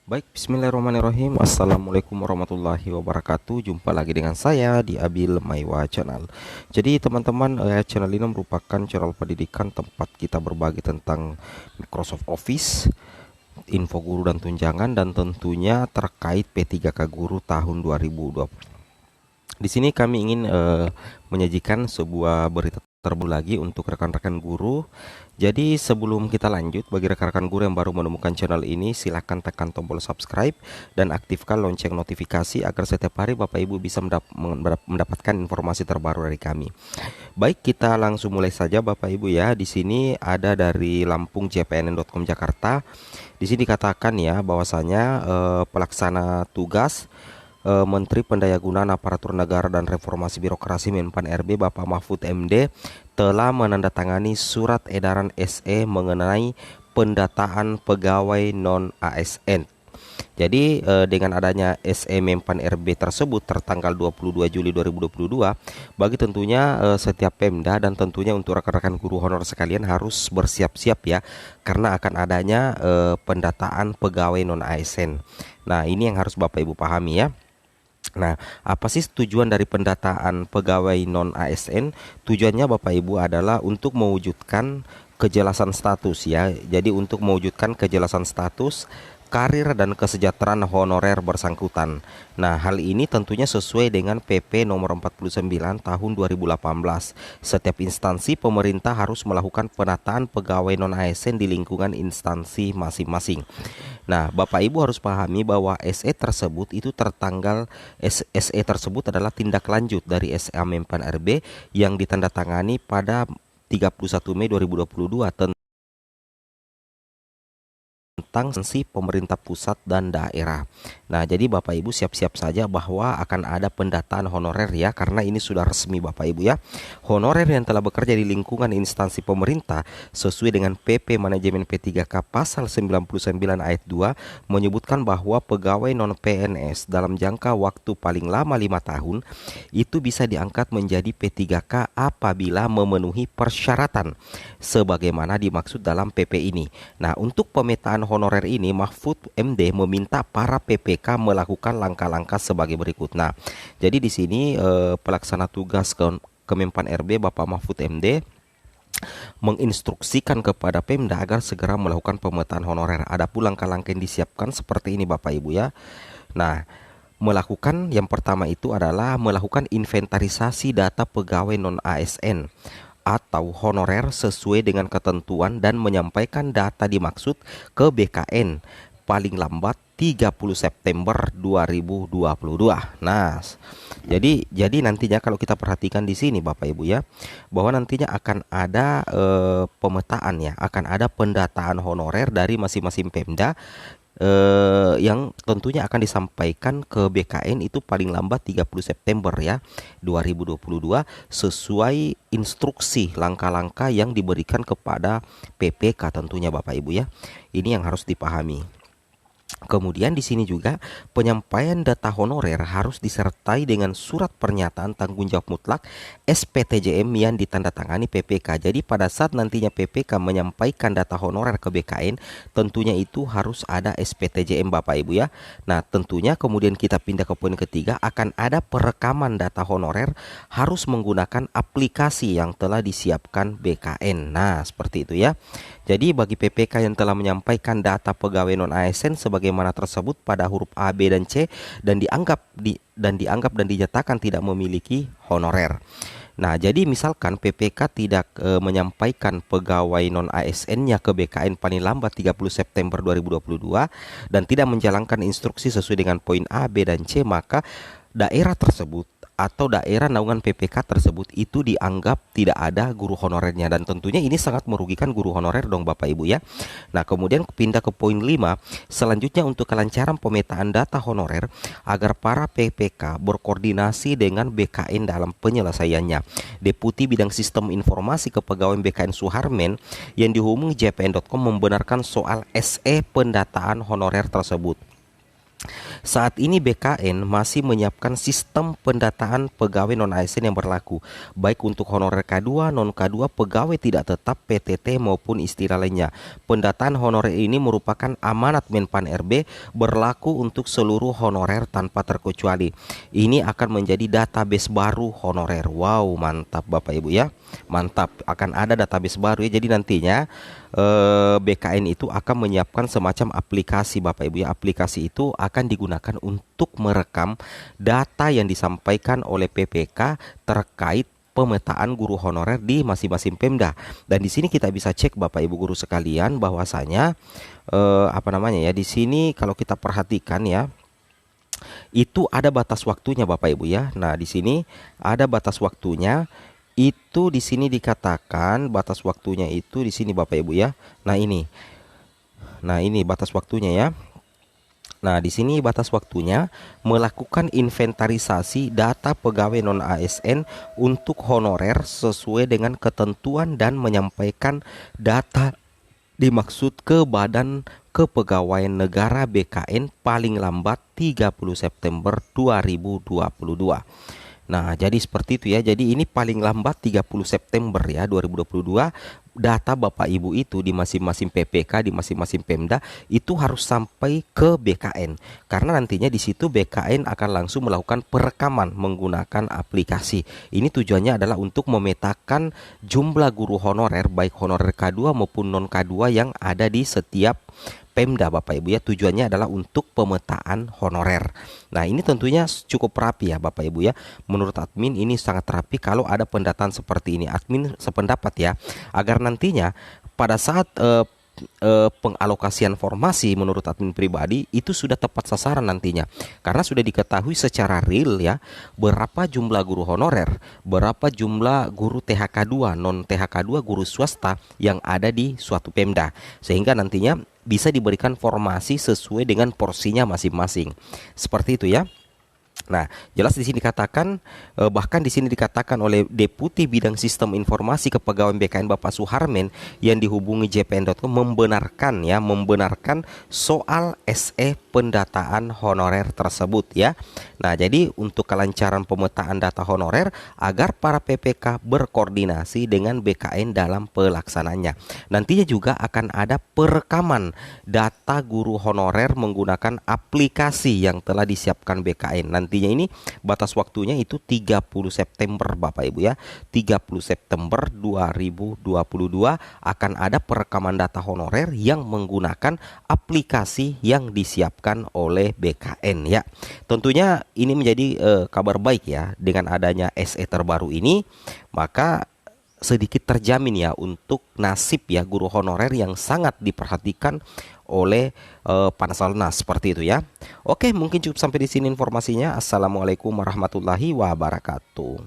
Baik, bismillahirrahmanirrahim. Assalamualaikum warahmatullahi wabarakatuh. Jumpa lagi dengan saya di Abil Maiwa Channel. Jadi teman-teman, channel ini merupakan channel pendidikan tempat kita berbagi tentang Microsoft Office, info guru dan tunjangan, dan tentunya terkait P3K Guru tahun 2020. Di sini kami ingin menyajikan sebuah berita terbaru lagi untuk rekan-rekan guru. Jadi sebelum kita lanjut, bagi rekan-rekan guru yang baru menemukan channel ini, silahkan tekan tombol subscribe dan aktifkan lonceng notifikasi agar setiap hari Bapak Ibu bisa mendapatkan informasi terbaru dari kami. Baik, kita langsung mulai saja Bapak Ibu ya. Di sini ada dari Lampung JPNN.com Jakarta. Di sini dikatakan ya bahwasanya pelaksana tugas Menteri Pendayagunaan Aparatur Negara dan Reformasi Birokrasi Menpan RB Bapak Mahfud MD telah menandatangani surat edaran SE mengenai pendataan pegawai non-ASN. Jadi dengan adanya SE Menpan RB tersebut tertanggal 22 Juli 2022, bagi tentunya setiap Pemda dan tentunya untuk rekan-rekan guru honor sekalian harus bersiap-siap ya, karena akan adanya pendataan pegawai non-ASN. Nah, ini yang harus Bapak Ibu pahami ya. Nah, apa sih tujuan dari pendataan pegawai non-ASN? Tujuannya Bapak Ibu adalah untuk mewujudkan kejelasan status ya. Jadi untuk mewujudkan kejelasan status, karir dan kesejahteraan honorer bersangkutan. Nah, hal ini tentunya sesuai dengan PP nomor 49 tahun 2018. Setiap instansi pemerintah harus melakukan penataan pegawai non-ASN di lingkungan instansi masing-masing. Nah, Bapak Ibu harus pahami bahwa SE tersebut itu tertanggal SE tersebut adalah tindak lanjut dari SE Menpan RB yang ditandatangani pada 31 Mei 2022 tentang sanksi pemerintah pusat dan daerah. Nah, jadi Bapak Ibu siap-siap saja bahwa akan ada pendataan honorer ya, karena ini sudah resmi Bapak Ibu ya. Honorer yang telah bekerja di lingkungan instansi pemerintah sesuai dengan PP Manajemen P3K pasal 99 ayat 2 menyebutkan bahwa pegawai non PNS dalam jangka waktu paling lama 5 tahun itu bisa diangkat menjadi P3K apabila memenuhi persyaratan sebagaimana dimaksud dalam PP ini. Nah, untuk pemetaan honorer ini Mahfud MD meminta para PPK melakukan langkah-langkah sebagai berikut. Nah, jadi di sini pelaksana tugas Kemenpan RB Bapak Mahfud MD menginstruksikan kepada Pemda agar segera melakukan pemetaan honorer. Ada pula langkah-langkah yang disiapkan seperti ini Bapak Ibu ya. Nah, melakukan yang pertama itu adalah melakukan inventarisasi data pegawai non ASN atau honorer sesuai dengan ketentuan dan menyampaikan data dimaksud ke BKN paling lambat 30 September 2022. Nah, jadi nantinya kalau kita perhatikan di sini Bapak Ibu ya, bahwa nantinya akan ada pemetaan ya, akan ada pendataan honorer dari masing-masing Pemda yang tentunya akan disampaikan ke BKN itu paling lambat 30 September ya 2022 sesuai instruksi langkah-langkah yang diberikan kepada PPK tentunya Bapak Ibu ya. Ini yang harus dipahami. Kemudian di sini juga penyampaian data honorer harus disertai dengan surat pernyataan tanggung jawab mutlak SPTJM yang ditandatangani PPK. Jadi pada saat nantinya PPK menyampaikan data honorer ke BKN, tentunya itu harus ada SPTJM Bapak Ibu ya. Nah, tentunya kemudian kita pindah ke poin ketiga, akan ada perekaman data honorer harus menggunakan aplikasi yang telah disiapkan BKN. Nah, seperti itu ya. Jadi bagi PPK yang telah menyampaikan data pegawai non ASN sebagaimana tersebut pada huruf A, B, dan C dan dianggap dan dinyatakan tidak memiliki honorer. Nah, jadi misalkan PPK tidak menyampaikan pegawai non ASN-nya ke BKN paling lambat 30 September 2022 dan tidak menjalankan instruksi sesuai dengan poin A, B, dan C, maka daerah tersebut atau daerah naungan PPK tersebut itu dianggap tidak ada guru honorernya, dan tentunya ini sangat merugikan guru honorer dong Bapak Ibu ya. Nah, kemudian pindah ke poin 5. Selanjutnya untuk kelancaran pemetaan data honorer agar para PPK berkoordinasi dengan BKN dalam penyelesaiannya. Deputi Bidang Sistem Informasi Kepegawaian BKN Suharmen yang dihubungi JPN.com membenarkan soal SE pendataan honorer tersebut. Saat ini BKN masih menyiapkan sistem pendataan pegawai non-ASN yang berlaku, baik untuk honorer K2, non-K2, pegawai tidak tetap, PTT maupun istilah lainnya. Pendataan honorer ini merupakan amanat Menpan RB, berlaku untuk seluruh honorer tanpa terkecuali. Ini akan menjadi database baru honorer. Wow, mantap Bapak Ibu ya. Mantap, akan ada database baru ya. Jadi nantinya BKN itu akan menyiapkan semacam aplikasi Bapak Ibu ya. Aplikasi itu akan digunakan untuk merekam data yang disampaikan oleh PPK terkait pemetaan guru honorer di masing-masing Pemda. Dan di sini kita bisa cek Bapak Ibu guru sekalian bahwasanya di sini kalau kita perhatikan ya, itu ada batas waktunya Bapak Ibu ya. Nah, di sini ada batas waktunya. Itu di sini dikatakan batas waktunya itu di sini Bapak Ibu ya. Nah, ini. Nah, ini batas waktunya ya. Nah, di sini batas waktunya melakukan inventarisasi data pegawai non ASN untuk honorer sesuai dengan ketentuan dan menyampaikan data dimaksud ke Badan Kepegawaian Negara BKN paling lambat 30 September 2022. Nah, jadi seperti itu ya. Jadi ini paling lambat 30 September ya 2022, data Bapak Ibu itu di masing-masing PPK, di masing-masing Pemda itu harus sampai ke BKN. Karena nantinya di situ BKN akan langsung melakukan perekaman menggunakan aplikasi. Ini tujuannya adalah untuk memetakan jumlah guru honorer baik honorer K2 maupun non K2 yang ada di setiap Pemda Bapak Ibu ya. Tujuannya adalah untuk pemetaan honorer. Nah, ini tentunya cukup rapi ya Bapak Ibu ya. Menurut admin ini sangat rapi kalau ada pendataan seperti ini. Admin sependapat ya, agar nantinya pada saat pengalokasian formasi menurut admin pribadi itu sudah tepat sasaran nantinya, karena sudah diketahui secara real ya berapa jumlah guru honorer, berapa jumlah guru THK2, non THK2, guru swasta yang ada di suatu Pemda, sehingga nantinya bisa diberikan formasi sesuai dengan porsinya masing-masing. Seperti itu ya. Nah, jelas di sini dikatakan, bahkan di sini dikatakan oleh Deputi Bidang Sistem Informasi Kepegawaian BKN Bapak Suharmen yang dihubungi jpn.com membenarkan soal SE pendataan honorer tersebut ya. Nah, jadi untuk kelancaran pemetaan data honorer agar para PPK berkoordinasi dengan BKN dalam pelaksanaannya. Nantinya juga akan ada perekaman data guru honorer menggunakan aplikasi yang telah disiapkan BKN. Nantinya ini batas waktunya itu 30 September Bapak Ibu ya. 30 September 2022 akan ada perekaman data honorer yang menggunakan aplikasi yang disiapkan oleh BKN ya. Tentunya ini menjadi kabar baik ya, dengan adanya SE terbaru ini, maka sedikit terjamin ya untuk nasib ya guru honorer yang sangat diperhatikan oleh Pansalnas seperti itu ya. Oke, mungkin cukup sampai di sini informasinya. Assalamualaikum warahmatullahi wabarakatuh.